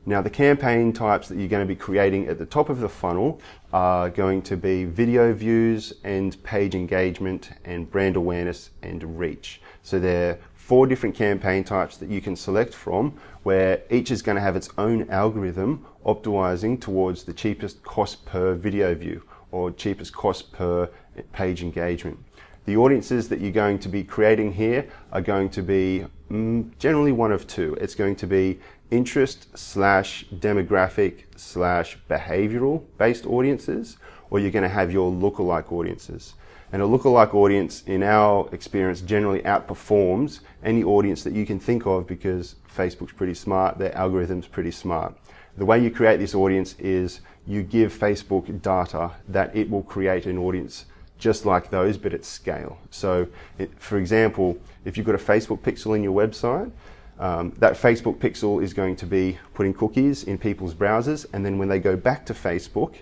Now the campaign types that you're going to be creating at the top of the funnel are going to be video views and page engagement and brand awareness and reach. So there are 4 different campaign types that you can select from, where each is going to have its own algorithm optimizing towards the cheapest cost per video view or cheapest cost per page engagement. The audiences that you're going to be creating here are going to be generally one of 2. It's going to be interest / demographic / behavioral based audiences, or you're going to have your lookalike audiences. And a lookalike audience, in our experience, generally outperforms any audience that you can think of because Facebook's pretty smart, their algorithm's pretty smart. The way you create this audience is you give Facebook data that it will create an audience just like those, but at scale. So, for example, if you've got a Facebook pixel in your website, that Facebook pixel is going to be putting cookies in people's browsers, and then when they go back to Facebook,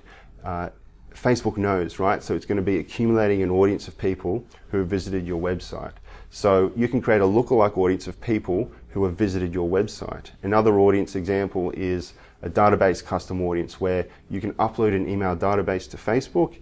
Facebook knows, right? So it's going to be accumulating an audience of people who have visited your website. So you can create a lookalike audience of people who have visited your website. Another audience example is a database custom audience, where you can upload an email database to Facebook,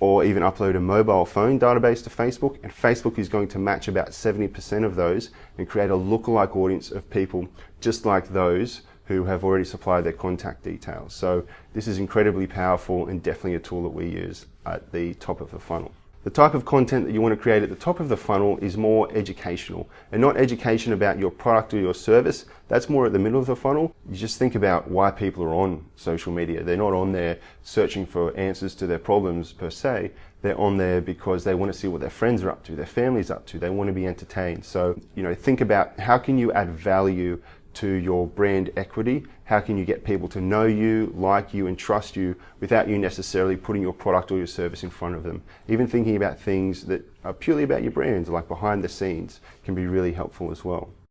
or even upload a mobile phone database to Facebook, and Facebook is going to match about 70% of those and create a lookalike audience of people just like those who have already supplied their contact details. So this is incredibly powerful and definitely a tool that we use at the top of the funnel. The type of content that you want to create at the top of the funnel is more educational, and not education about your product or your service. That's more at the middle of the funnel. You just think about why people are on social media. They're not on there searching for answers to their problems per se. They're on there because they want to see what their friends are up to, their family's up to. They want to be entertained. So, think about how can you add value to your brand equity? How can you get people to know you, like you, and trust you without you necessarily putting your product or your service in front of them? Even thinking about things that are purely about your brand, like behind the scenes, can be really helpful as well.